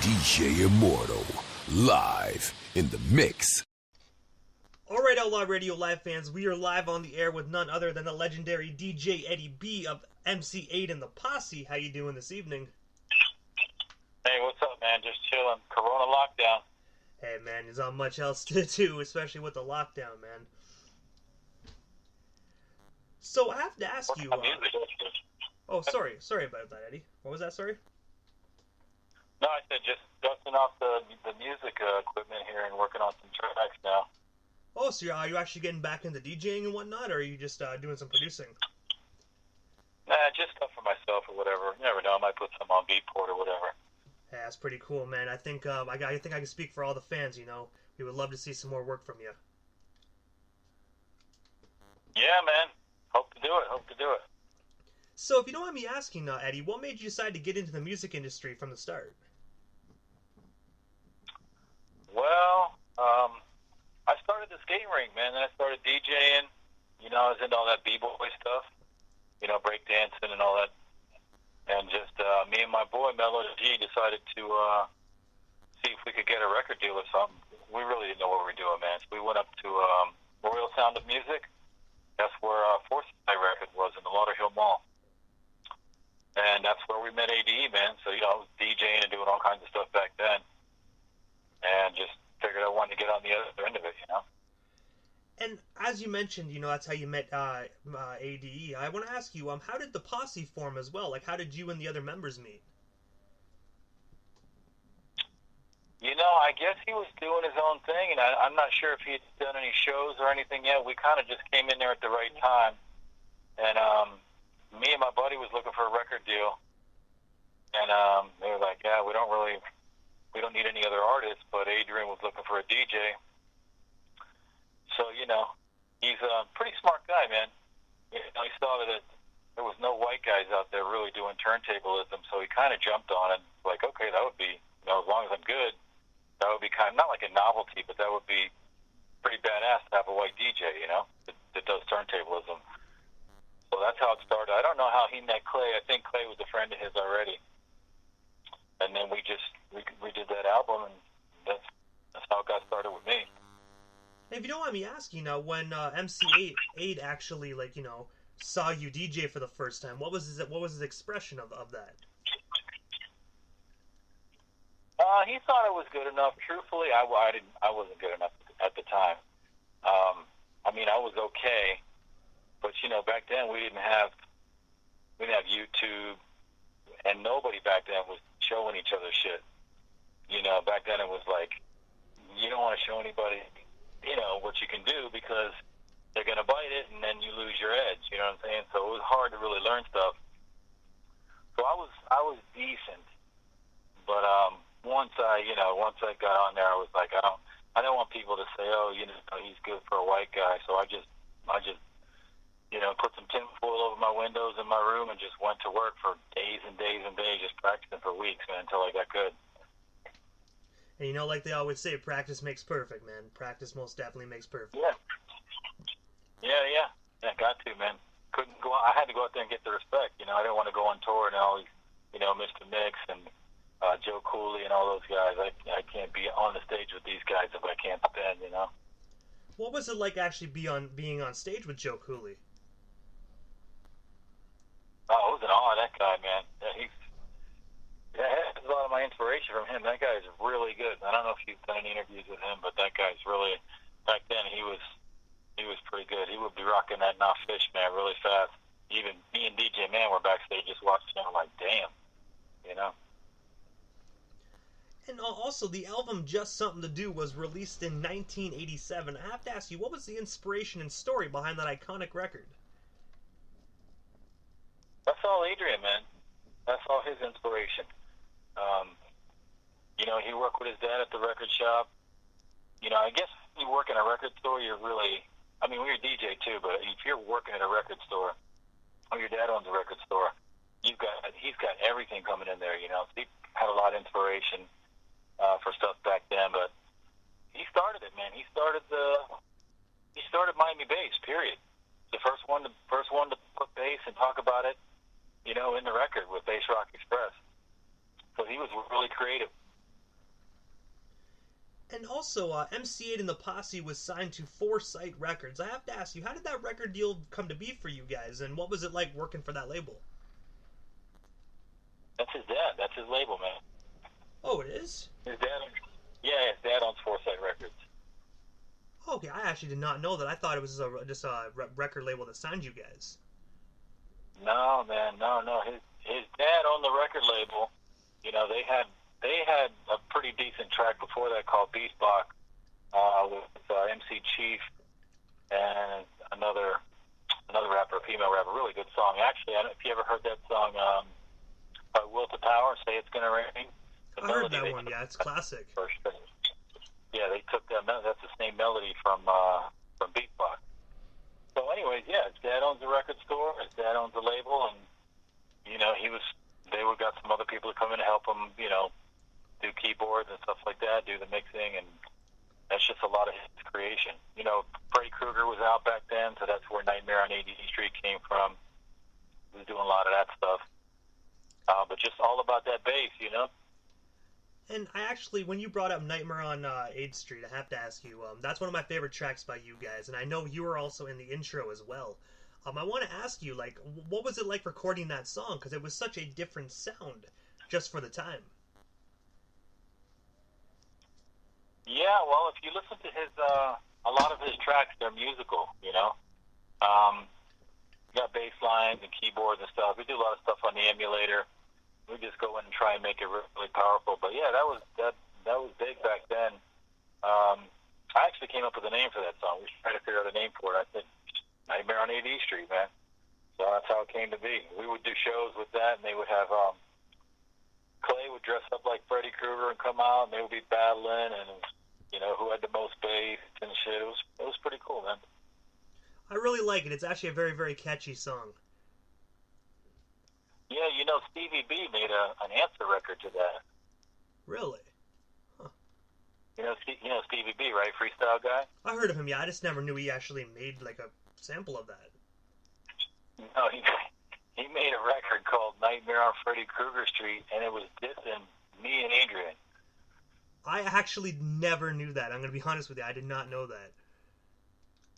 DJ Immortal, live in the mix. Alright, Outlaw Radio Live fans, we are live on the air with none other than the legendary DJ A.D.E of A.D.E The Posse. How you doing this evening? Hey, what's up, man? Just chilling. Corona lockdown. Hey, man, there's not much else to do, especially with the lockdown, man. So I have to ask you... Oh, sorry about that, Eddie. What was that, sorry? No, I said just dusting off the music equipment here and working on some tracks now. Oh, so are you actually getting back into DJing and whatnot, or are you just doing some producing? Nah, just stuff for myself or whatever. You never know, I might put some on Beatport or whatever. Yeah, that's pretty cool, man. I think I can speak for all the fans, you know. We would love to see some more work from you. Yeah, man. Hope to do it. So, if you don't mind me asking, Eddie, what made you decide to get into the music industry from the start? Well, I started the skating rink, man. Then I started DJing. You know, I was into all that b-boy stuff. You know, breakdancing and all that. And just me and my boy, Mello G, decided to see if we could get a record deal or something. We really didn't know what we were doing, man. So we went up to Royal Sound of Music. That's where Forsyth Record was in the Lauderhill Mall. And that's where we met A.D.E, man. So, you know, I was DJing and doing all kinds of stuff back then. And just figured I wanted to get on the other end of it, you know. And as you mentioned, you know, that's how you met A.D.E. I want to ask you, how did the Posse form as well? Like, how did you and the other members meet? You know, I guess he was doing his own thing, and I'm not sure if he had done any shows or anything yet. We kind of just came in there at the right time. And me and my buddy was looking for a record deal. And they were like, yeah, we don't need any other artists, but Adrian was looking for a DJ. So, you know, he's a pretty smart guy, man. You know, he saw that there was no white guys out there really doing turntablism, so he kind of jumped on it. Like, okay, that would be, you know, as long as I'm good, that would be kind of, not like a novelty, but that would be pretty badass to have a white DJ, you know, that does turntablism. So that's how it started. I don't know how he met Clay. I think Clay was a friend of his already. And then we did that album, and that's how it got started with me. If you don't mind me asking, when MC8 actually, like, you know, saw you DJ for the first time, what was his expression of that? He thought it was good enough. Truthfully, I wasn't good enough at the time. I mean, I was okay, but you know, back then we didn't have YouTube, and nobody back then was showing each other shit. You know, back then it was like, you don't want to show anybody, you know, what you can do because they're going to bite it and then you lose your edge, you know what I'm saying? So it was hard to really learn stuff. So I was decent, but once I got on there, I was like, I don't want people to say, oh, you know, he's good for a white guy. So I just you know, put some tinfoil over my windows in my room and just went to work for days and days and days, just practicing for weeks, man, until I got good. And you know, like they always say, practice makes perfect, man. Practice most definitely makes perfect. Yeah, got to, man. Couldn't go. I had to go out there and get the respect. You know, I didn't want to go on tour and always, you know, Mr. Mix and Joe Cooley and all those guys. I can't be on the stage with these guys if I can't stand, you know. What was it like actually being on stage with Joe Cooley? Oh, it was an awe, that guy, man. That's a lot of my inspiration from him. That guy is really good. I don't know if you've done any interviews with him, but that guy's really, back then he was pretty good. He would be rocking that Not Fish, man, really fast. Even me and DJ Man were backstage just watching him like, damn, you know. And also, the album Just Something to Do was released in 1987. I have to ask you, what was the inspiration and story behind that iconic record? That's all Adrian, man. That's all his inspiration. You know, he worked with his dad at the record shop. You know, I guess when you work in a record store, you're really, I mean, we're a DJ too, but if you're working at a record store, or your dad owns a record store, he's got everything coming in there, you know. So he had a lot of inspiration for stuff back then, but he started it, man. He started Miami bass, period. The first one to put bass and talk about it, you know, in the record with Bass Rock Express. So he was really creative. And also, MC8 and the Posse was signed to Foresight Records. I have to ask you, how did that record deal come to be for you guys, and what was it like working for that label? That's his dad. That's his label, man. Oh, it is? His dad. Yeah, his dad owns Foresight Records. Okay, I actually did not know that. I thought it was just a record label that signed you guys. No, man, no. His dad owned the record label. You know, they had a pretty decent track before that called Beastbox with MC Chief and another rapper, a female rapper, really good song. Actually, I don't know if you ever heard that song by Will to Power, Say It's Gonna Rain. I heard that one. Yeah, it's classic. Yeah, they took that. That's the same melody from Beatbox. So, anyways, yeah, his dad owns the record store. His dad owns the label, and you know, they got some other people to come in to help him, you know, do keyboards and stuff like that, do the mixing, and that's just a lot of his creation. You know, Freddy Krueger was out back then, so that's where Nightmare on A.D.E Street came from. He was doing a lot of that stuff, but just all about that bass, you know. And I actually, when you brought up Nightmare on A.D.E Street, I have to ask you, that's one of my favorite tracks by you guys, and I know you were also in the intro as well. I want to ask you, like, what was it like recording that song? Because it was such a different sound just for the time. Yeah, well, if you listen to his, a lot of his tracks, they're musical, you know. You got bass lines and keyboards and stuff. We do a lot of stuff on the emulator. We just go in and try and make it really powerful. But yeah, that was big back then. I actually came up with a name for that song. We tried to figure out a name for it. I said Nightmare on A.D.E Street, man. So that's how it came to be. We would do shows with that, and they would have Clay would dress up like Freddy Krueger and come out, and they would be battling, and you know who had the most bass and shit. It was pretty cool, man. I really like it. It's actually a very, very catchy song. Yeah, you know, Stevie B made an answer record to that. Really? Huh. You know Stevie B, right? Freestyle guy? I heard of him, yeah. I just never knew he actually made, like, a sample of that. No, he made a record called Nightmare on Freddy Krueger Street, and it was dissing me and Adrian. I actually never knew that. I'm going to be honest with you. I did not know that.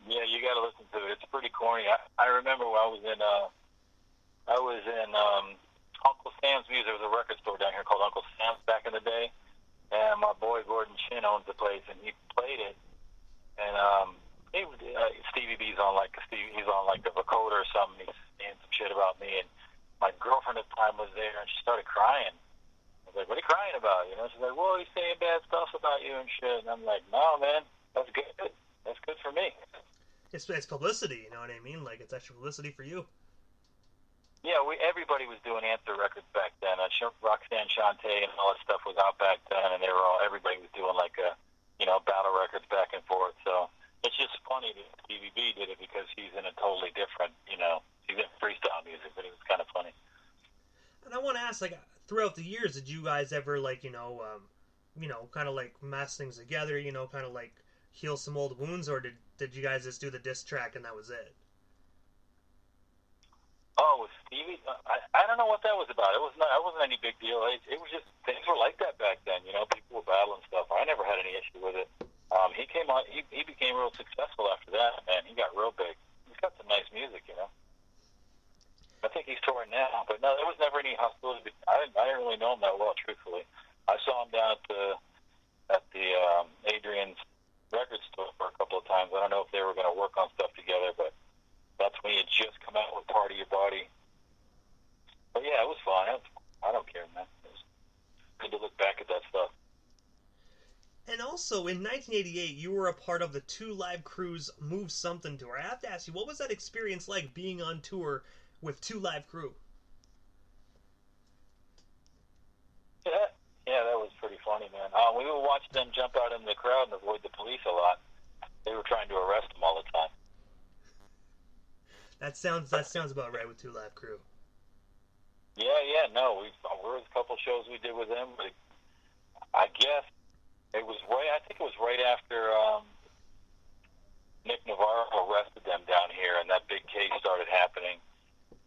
Yeah, you got to listen to it. It's pretty corny. I remember when I was in Uncle Sam's Music. There was a record store down here called Uncle Sam's back in the day, and my boy Gordon Chin owns the place, and he played it. And Stevie B's on he's on like the vocoder or something. He's saying some shit about me, and my girlfriend at the time was there, and she started crying. I was like, "What are you crying about?" You know, she's like, "Well, he's saying bad stuff about you and shit." And I'm like, "No, man, that's good. That's good for me." It's publicity, you know what I mean? Like, it's extra publicity for you. Yeah, everybody was doing answer records back then. Roxanne Shante and all that stuff was out back then, and everybody was doing battle records back and forth. So it's just funny that Stevie B did it because he's in a totally different, he's in freestyle music, but it was kind of funny. And I want to ask, like, throughout the years, did you guys ever, like, kind of like mash things together, kind of like heal some old wounds, or did you guys just do the diss track and that was it? Oh, with Stevie, I don't know what that was about. It wasn't any big deal. It was just things were like that back then. People were battling stuff. I never had any issue with it. He came on. He became real successful after that. Man, he got real big. He's got some nice music. I think he's touring now. But no, there was never any hostility. I didn't really know him that well, truthfully. I saw him down at the Adrian's record store for a couple of times. I don't know if they were going to work on stuff together, but that's when he had just come out with Part of Your Body. But yeah, it was fun. I don't care, man. It was good to look back at that stuff. And also, in 1988, you were a part of the Two Live Crew's Move Something tour. I have to ask you, what was that experience like being on tour with Two Live Crew? Yeah, that was pretty funny, man. We would watch them jump out in the crowd and avoid the police a lot. They were trying to arrest them all the time. That sounds about right with Two Live Crew. Yeah, no, there was a couple shows we did with them, but I guess it was right after Nick Navarro arrested them down here, and that big case started happening.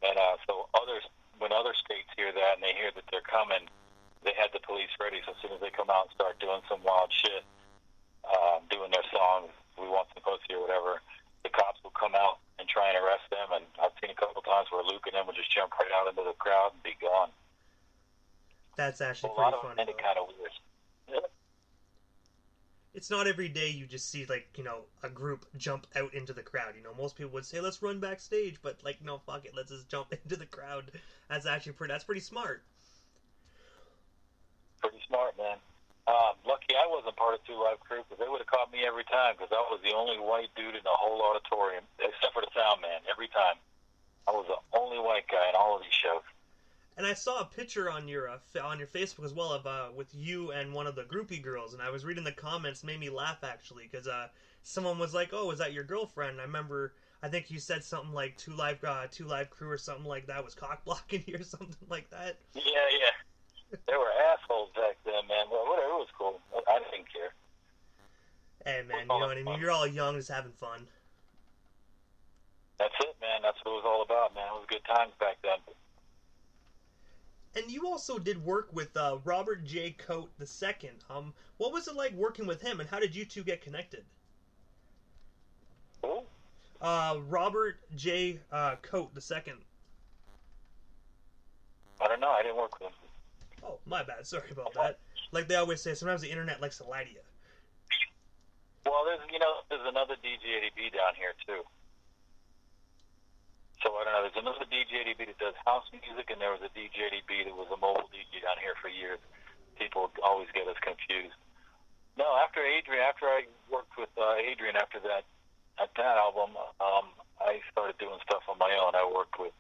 And so when other states hear that and they hear that they're coming, they had the police ready. So as soon as they come out and start doing some wild shit, doing their songs, "We Want Some Pussy" or whatever, the cops will come out and try and arrest them. And I've seen a couple times where Luke and them would just jump right out into the crowd and be gone. That's actually Well, a pretty lot of funny. them kind of weird. Yeah. It's not every day you just see, like, you know, a group jump out into the crowd. You know, most people would say, let's run backstage, but, like, no, fuck it, let's just jump into the crowd. That's actually pretty smart. Pretty smart, man. Lucky I wasn't part of Two Live Crew, because they would have caught me every time, because I was the only white dude in the whole auditorium, except for the sound man, every time. I was the only white guy in all of these shows. And I saw a picture on your Facebook as well of with you and one of the groupie girls, and I was reading the comments, made me laugh actually, because someone was like, "Oh, is that your girlfriend?" I remember, I think you said something like Two Live Crew or something like that was cock blocking you or something like that. Yeah. They were assholes back then, man. Well, whatever, it was cool. I didn't care. Hey, man, you know what I mean? You're all young, just having fun. That's it, man. That's what it was all about, man. It was good times back then. And you also did work with Robert J. Coate II. What was it like working with him, and how did you two get connected? Who? Robert J. Coate II. I don't know. I didn't work with him. Oh, my bad. Sorry about that. Like they always say, sometimes the internet likes to lie to you. Well, there's another DJ A.D.E down here, too. So, I don't know. There's another DJ A.D.E that does house music, and there was a DJ A.D.E that was a mobile DJ down here for years. People always get us confused. No, after I worked with Adrian after that album, I started doing stuff on my own. I worked with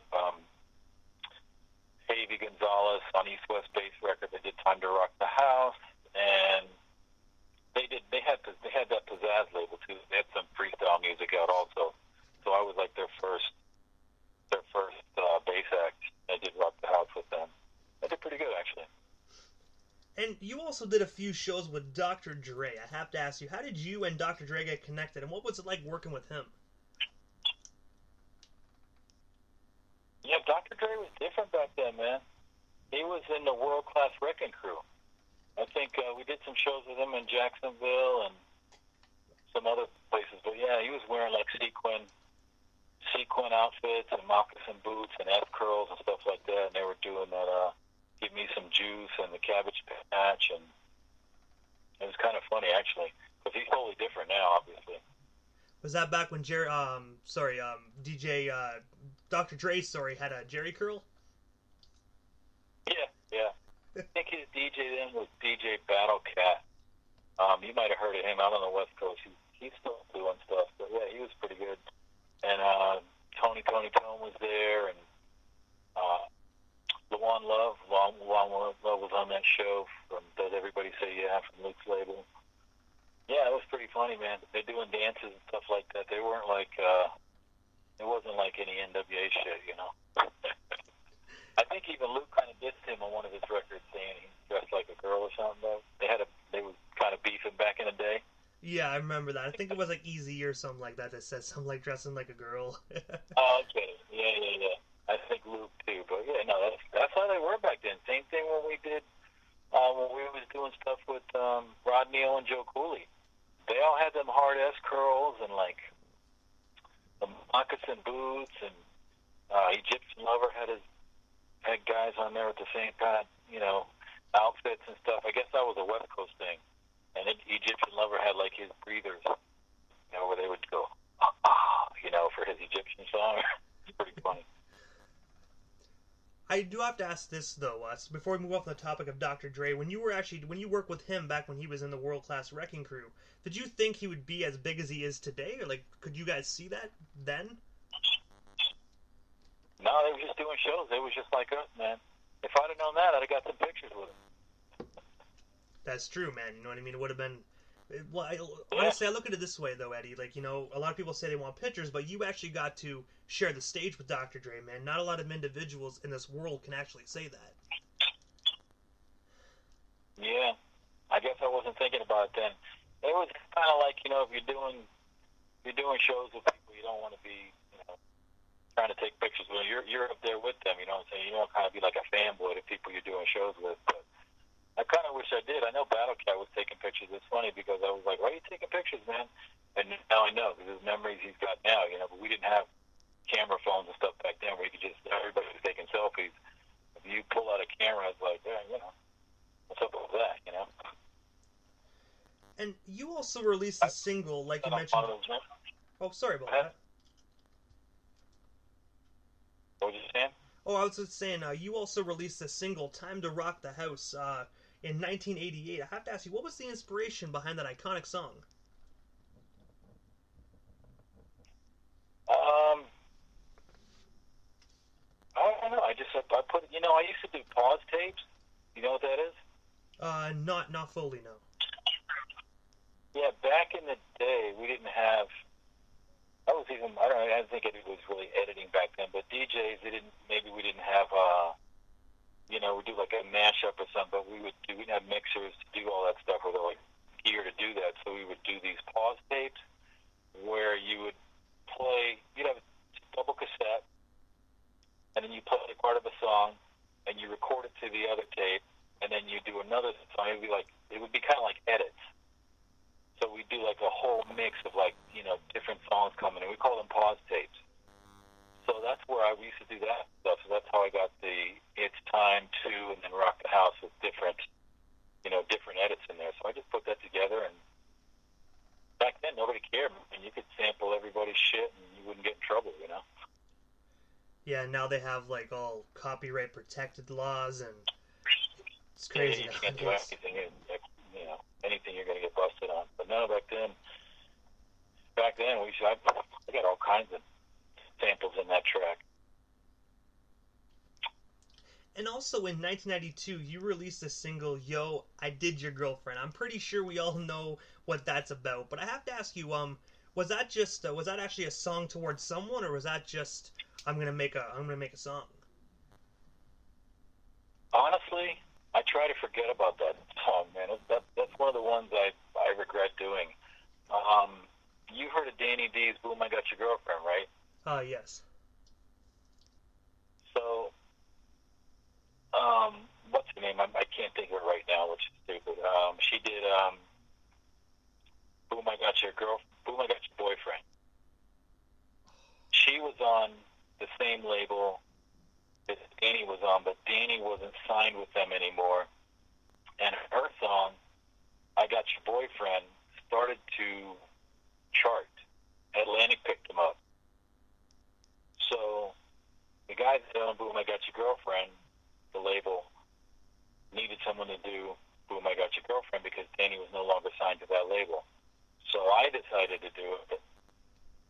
A.D.E Gonzalez on East West Bass Records. They did Time to Rock the House, and they had that pizzazz label too. They had some freestyle music out also. So I was like their first bass act. I did Rock the House with them. I did pretty good actually. And you also did a few shows with Dr. Dre. I have to ask you, how did you and Dr. Dre get connected, and what was it like working with him? Yeah, Dr. Dre was different back then, man. He was in the World Class Wrecking Crew. I think we did some shows with him in Jacksonville and some other places. But yeah, he was wearing like sequin outfits and moccasin boots and F curls and stuff like that. And they were doing that Give Me Some Juice and the Cabbage Patch, and it was kind of funny actually, because he's totally different now, obviously. Was that back when DJ Dr. Dre had a Jerry curl? Yeah. I think his DJ then was DJ Battle Cat. You might have heard of him out on the West Coast. He's still doing stuff, but yeah, he was pretty good. And Tony Tone was there, and Luan Love was on that show from Does Everybody Say Yeah from Luke's label. Yeah, it was pretty funny, man. They're doing dances and stuff like that. They weren't like it wasn't like any NWA shit, you know. I think even Luke kind of dissed him on one of his records, saying he dressed like a girl or something. Though they were kind of beefing back in the day. Yeah, I remember that. I think it was like Easy or something like that that said something like dressing like a girl. Oh, okay. Yeah. I think Luke too, but yeah, no, that's how they were back then. Same thing when we did when we was doing stuff with Rod Neal and Joe Cooley. They all had them hard ass curls and like the moccasin boots, and Egyptian Lover had guys on there with the same kind of, outfits and stuff. I guess that was a West Coast thing. And Egyptian Lover had like his breathers, where they would go, for his Egyptian song. It's pretty funny. I do have to ask this though, before we move off the topic of Dr. Dre. When you worked with him back when he was in the World Class Wrecking Crew, did you think he would be as big as he is today, or like could you guys see that then? No, they were just doing shows. They was just like us, man. If I'd have known that, I'd have got some pictures with him. That's true, man. You know what I mean? It would have been. Well, honestly, I look at it this way, though, Eddie. Like, a lot of people say they want pictures, but you actually got to share the stage with Dr. Dre, man. Not a lot of individuals in this world can actually say that. Yeah, I guess I wasn't thinking about it then. It was kind of like, if you're doing shows with people, you don't want to be, trying to take pictures with them. You're up there with them, you know what I'm saying? You don't kind of be like a fanboy to people you're doing shows with. But I I kind of wish I did. I know Battle Cat was taking pictures. It's funny because I was like, why are you taking pictures, man? And now I know because his memories he's got now, you know. But we didn't have camera phones and stuff back then where you could just, everybody was taking selfies. If you pull out a camera, it's like, yeah, you know, what's up with that, you know? And you also released a single, like you mentioned. Oh, sorry about that. What was you saying? Oh, I was just saying, you also released a single, Time to Rock the House, in 1988. I have to ask you, what was the inspiration behind that iconic song? I don't know. I put, you know, I used to do pause tapes. You know what that is? Not fully, no. Yeah, back in the day, we didn't have. I don't know. I didn't think it was really editing back then. But DJs, maybe we didn't have. You know, we do like a mashup or something. But we didn't have mixers to do all that stuff, or the like gear to do that. So we would do these pause tapes where you would play. You'd have a double cassette, and then you play part of a song, and you record it to the other tape, and then you do another song. It would be kind of like edits. So we do like a whole mix of like, you know, different songs coming in. We call them pause tapes. So that's where we used to do that stuff. So that's how I got the It's Time To and then Rock the House with different, you know, different edits in there. So I just put that together, and back then nobody cared. And you could sample everybody's shit and you wouldn't get in trouble, you know? Yeah, now they have like all copyright protected laws, and it's crazy. You can't do anything, you know, anything you're going to get busted on. But no, back then I got all kinds of samples in that track. And also in 1992, you released a single, Yo, I Did Your Girlfriend. I'm pretty sure we all know what that's about, but I have to ask you, was that actually a song towards someone, or was that just I'm gonna make a song? Honestly, I try to forget about that song, man. That's one of the ones I regret doing. You heard of A.D.E Boom, I Got Your Girlfriend, right? Yes. So, what's her name? I can't think of it right now, which is stupid. She did Boom, I Got Your Boyfriend. She was on the same label that Danny was on, but Danny wasn't signed with them anymore. And her song, I Got Your Boyfriend, started to chart. Atlantic picked them up. So the guys that owned Boom, I Got Your Girlfriend, the label, needed someone to do Boom, I Got Your Girlfriend because Danny was no longer signed to that label. So I decided to do it,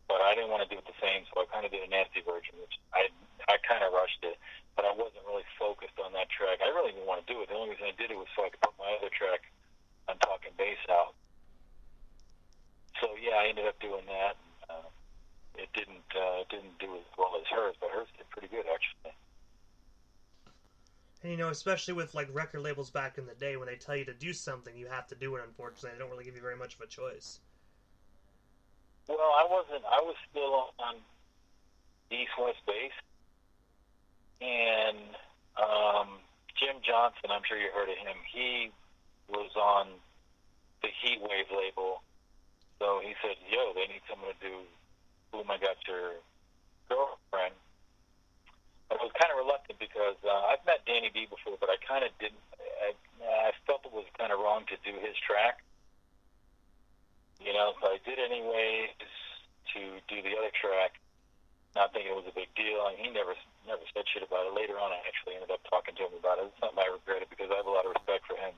but I didn't want to do it the same, so I kind of did a nasty version, which I kind of rushed it, but I wasn't really focused on that track. I really didn't want to do it. The only reason I did it was so I could put my other track, I'm Talking Bass, out. So yeah, I ended up doing that. It didn't do as well as hers, but hers did pretty good actually. And you know, especially with like record labels back in the day, when they tell you to do something, you have to do it. Unfortunately, they don't really give you very much of a choice. Well, I was still on East-West bass, and Jim Johnson, I'm sure you heard of him, he was on the Heatwave label, so he said, yo, they need someone to do Boom, I Got Your Girlfriend. But I was kind of reluctant because I've met Danny D before, but I kind of didn't, I felt it was kind of wrong to do his track. You know, so I did anyways to do the other track, not thinking it was a big deal. And he never said shit about it. Later on, I actually ended up talking to him about it. It's something I regretted because I have a lot of respect for him.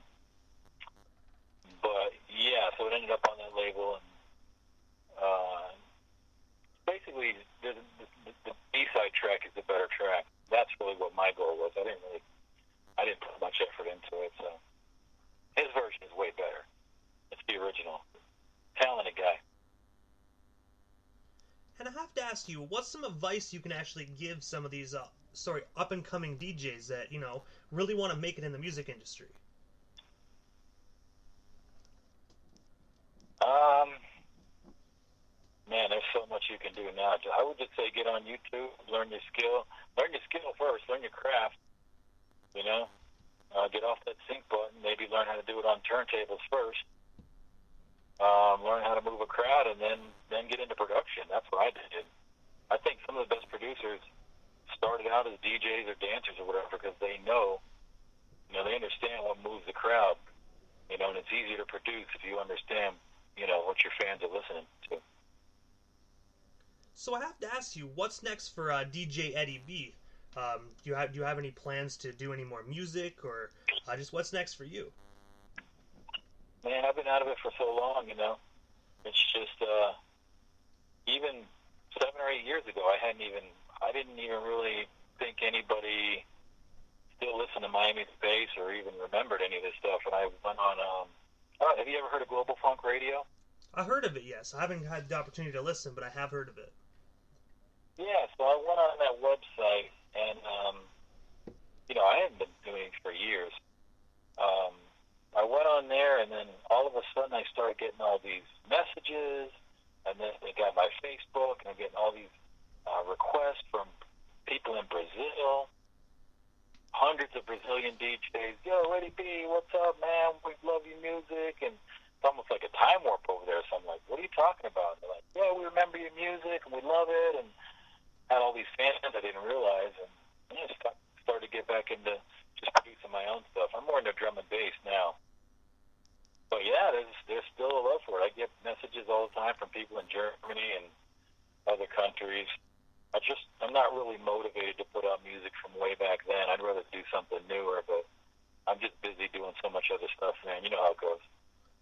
But yeah, so it ended up on that label, and basically the B-side track is the better track. That's really what my goal was. I didn't put much effort into it. So his version is way better. It's the original. Talented guy. And I have to ask you, what's some advice you can actually give some of these, up-and-coming DJs that, you know, really want to make it in the music industry? Man, there's so much you can do now. I would just say get on YouTube, learn your skill. Learn your skill first. Learn your craft, you know? get off that sync button, maybe learn how to do it on turntables first, learn how to move a crowd, and then get into production. That's what I did. I think some of the best producers started out as DJs or dancers or whatever because they know, they understand what moves the crowd, and it's easier to produce if you understand, what your fans are listening to. So I have to ask you, what's next for DJ Eddie B? Do you have any plans to do any more music, or just what's next for you? Man, I've been out of it for so long, It's just even 7 or 8 years ago, I didn't even really think anybody still listened to Miami Bass or even remembered any of this stuff. And I went on. Have you ever heard of Global Funk Radio? I heard of it, yes. I haven't had the opportunity to listen, but I have heard of it. Yeah, so I went on that website, and I hadn't been doing it for years. I went on there, and then all of a sudden I started getting all these messages, and then they got my Facebook, and I'm getting all these requests from people in Brazil, hundreds of Brazilian DJs. Yo, Eddie B, what's up, man? We love your music, and it's almost like a time warp over there. So I'm like, what are you talking about? And they're like, yeah, we remember your music, and we love it, and had all these fans I didn't realize, and I just started to get back into just producing my own stuff. I'm more into drum and bass now. But yeah, there's still a love for it. I get messages all the time from people in Germany and other countries. I'm not really motivated to put out music from way back then. I'd rather do something newer, but I'm just busy doing so much other stuff, man. You know how it goes.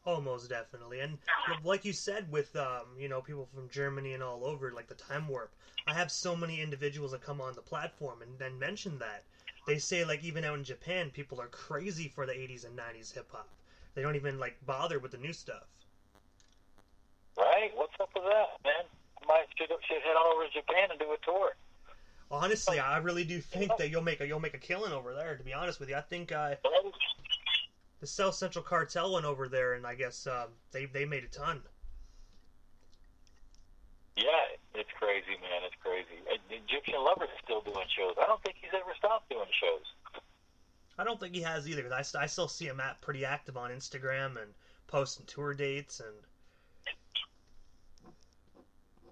Oh, most definitely. And like you said, with people from Germany and all over, like the Time Warp, I have so many individuals that come on the platform and then mention that. They say, like, even out in Japan, people are crazy for the 80s and 90s hip-hop. They don't even, like, bother with the new stuff. Right? What's up with that, man? I should head on over to Japan and do a tour. Honestly, I really do think that you'll make a killing over there, to be honest with you. I think the South Central Cartel went over there, and I guess they made a ton. Yeah, it's crazy, man. It's crazy. Egyptian Lover's still doing shows. I don't think he's ever stopped doing shows. I don't think he has either, because I still see him pretty active on Instagram and posting tour dates. And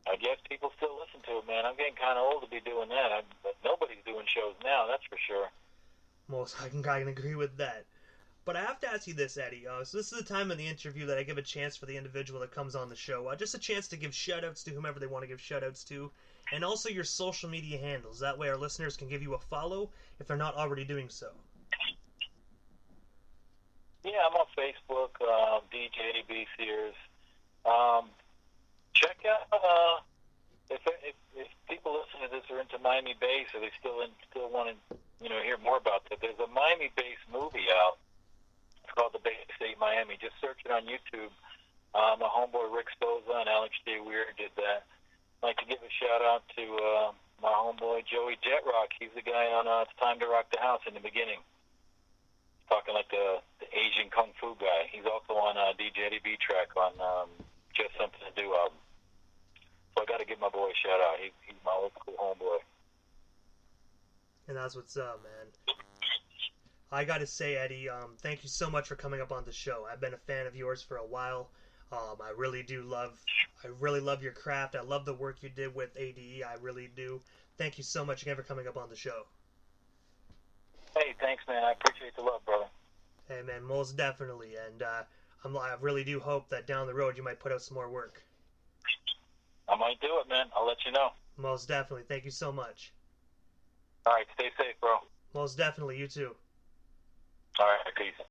I guess people still listen to it, man. I'm getting kind of old to be doing that. But nobody's doing shows now, that's for sure. I can agree with that. But I have to ask you this, Eddie. So this is the time in the interview that I give a chance for the individual that comes on the show. Just a chance to give shout-outs to whomever they want to give shout-outs to. And also your social media handles. That way our listeners can give you a follow if they're not already doing so. Yeah, I'm on Facebook, DJ A.D.E B Sears. Check out if people listening to this are into Miami Bass or they still want to hear more about that. There's a Miami Bass movie out. It's called The Bay State Miami. Just search it on YouTube. My homeboy Rick Spoza and Alex J. Weir did that. I'd like to give a shout out to my homeboy Joey Jetrock. He's the guy on It's Time to Rock the House in the beginning. Talking like the Asian Kung Fu guy. He's also on DJ Eddie B track on Just Something to Do album. So I got to give my boy a shout out. He's my old school homeboy. And that's what's up, man. I got to say, Eddie, thank you so much for coming up on the show. I've been a fan of yours for a while. I really love your craft. I love the work you did with A.D.E. I really do. Thank you so much again for coming up on the show. Hey, thanks, man. I appreciate the love, brother. Hey, man, most definitely. And I really do hope that down the road you might put out some more work. I might do it, man. I'll let you know. Most definitely. Thank you so much. All right, stay safe, bro. Most definitely. You too. All right, peace.